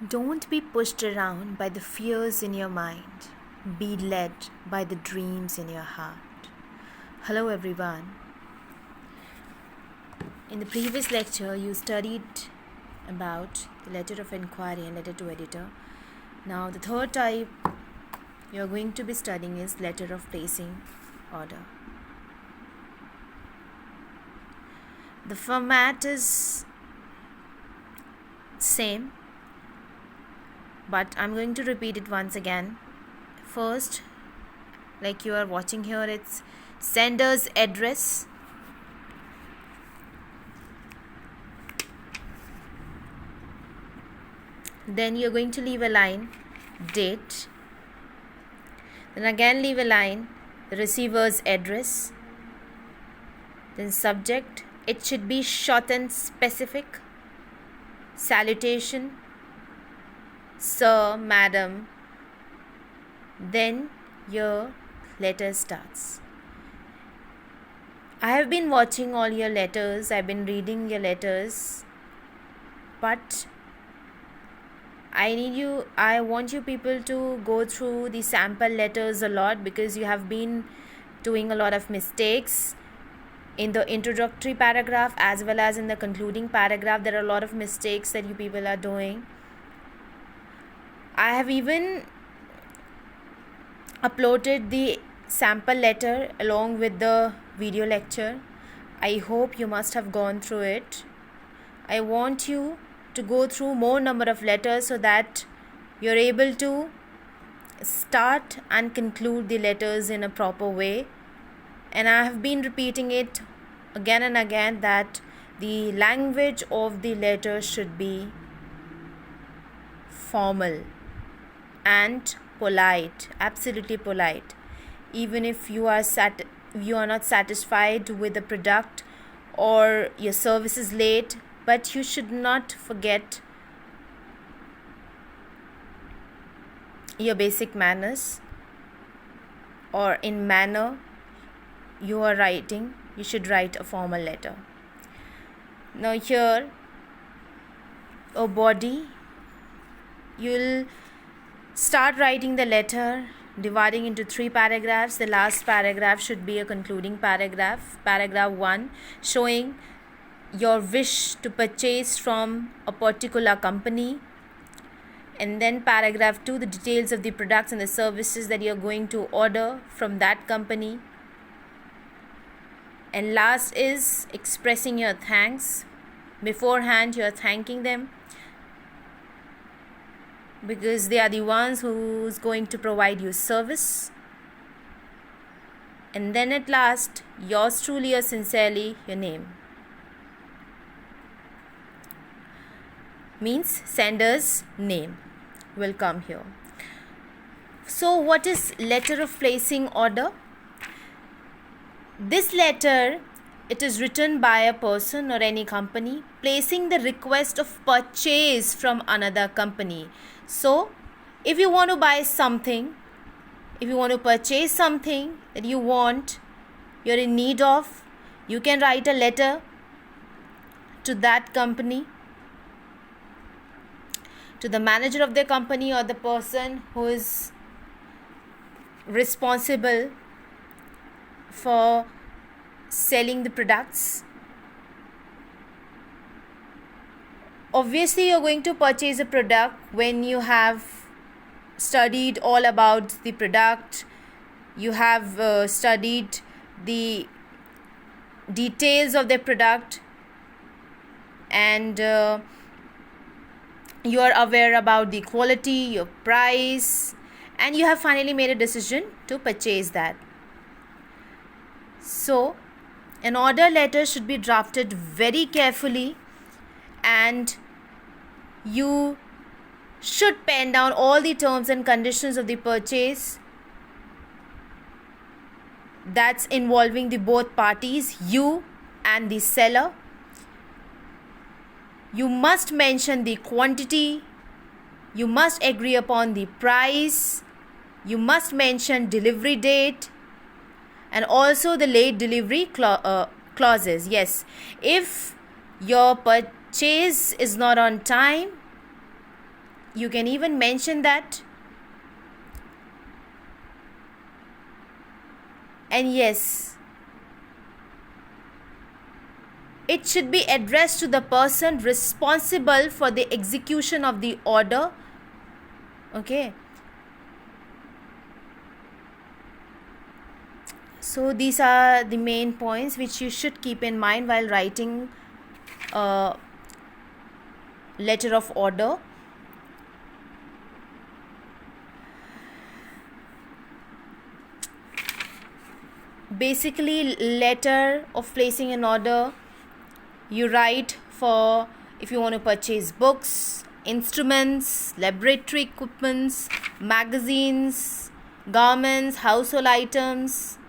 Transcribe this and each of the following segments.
Don't be pushed around by the fears in your mind. Be led by the dreams in your heart. Hello, everyone. In the previous lecture, you studied about the letter of inquiry and letter to editor. Now, the third type you're going to be studying is letter of placing order. The format is same, but I'm going to repeat it once again. First, like you are watching here, it's sender's address, then you're going to leave a line, date, then again leave a line, the receiver's address, then subject, it should be short and specific, salutation, sir, madam, then your letter starts. I have been watching all your letters, I've been reading your letters, but I want you people to go through the sample letters a lot, because you have been doing a lot of mistakes in the introductory paragraph as well as in the concluding paragraph. There are a lot of mistakes that you people are doing. I have even uploaded the sample letter along with the video lecture. I hope you must have gone through it. I want you to go through more number of letters so that you're able to start and conclude the letters in a proper way. And I have been repeating it again and again that the language of the letter should be formal and polite, absolutely polite. Even if you are not satisfied with the product or your service is late, but you should not forget your basic manners, or in manner you are writing, you should write a formal letter. Now here, a body, you'll start writing the letter dividing into 3 paragraphs. The last paragraph should be a concluding paragraph. Paragraph 1 showing your wish to purchase from a particular company, and then paragraph 2, the details of the products and the services that you're going to order from that company, and last is expressing your thanks. Beforehand you're thanking them because they are the ones who's going to provide you service. And then at last, yours truly or sincerely, your name. Means sender's name will come here. So what is letter of placing order? This letter, it is written by a person or any company placing the request of purchase from another company. So if you want to buy something, if you want to purchase something that you want, you're in need of, you can write a letter to that company, to the manager of the company or the person who is responsible for selling the products. Obviously, you're going to purchase a product when you have studied all about the product, you have studied the details of the product, and you are aware about the quality, your price, and you have finally made a decision to purchase that. So an order letter should be drafted very carefully, and you should pen down all the terms and conditions of the purchase that's involving the both parties, you and the seller. You must mention the quantity, you must agree upon the price, you must mention delivery date, and also the late delivery clauses. Yes, if your purchase is not on time, You can even mention that. And yes, it should be addressed to the person responsible for the execution of the order. Okay. So these are the main points which you should keep in mind while writing a letter of order. Basically, letter of placing an order, you write for if you want to purchase books, instruments, laboratory equipments, magazines, garments, household items,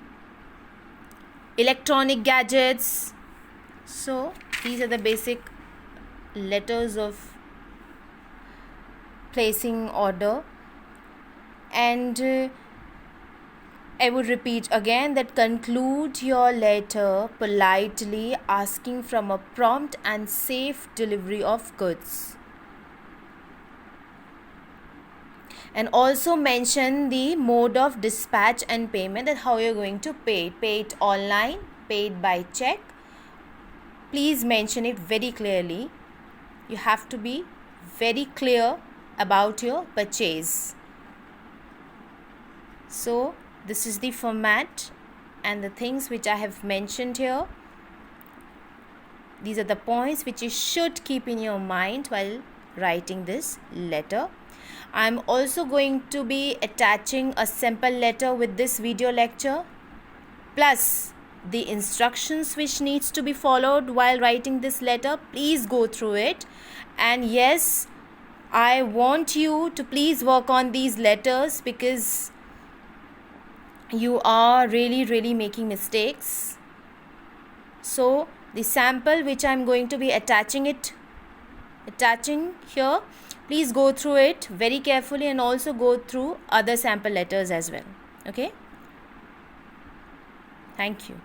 electronic gadgets. So these are the basic letters of placing order. And I would repeat again that conclude your letter politely, asking from a prompt and safe delivery of goods. And also mention the mode of dispatch and payment, that how you're going to pay it. Pay it online, pay it by check. Please mention it very clearly. You have to be very clear about your purchase. So this is the format and the things which I have mentioned here. These are the points which you should keep in your mind while writing this letter. I'm also going to be attaching a sample letter with this video lecture, plus the instructions which needs to be followed while writing this letter. Please go through it. And yes, I want you to please work on these letters, because you are really making mistakes. So the sample which I'm going to be attaching here, please go through it very carefully and also go through other sample letters as well. Okay, thank you.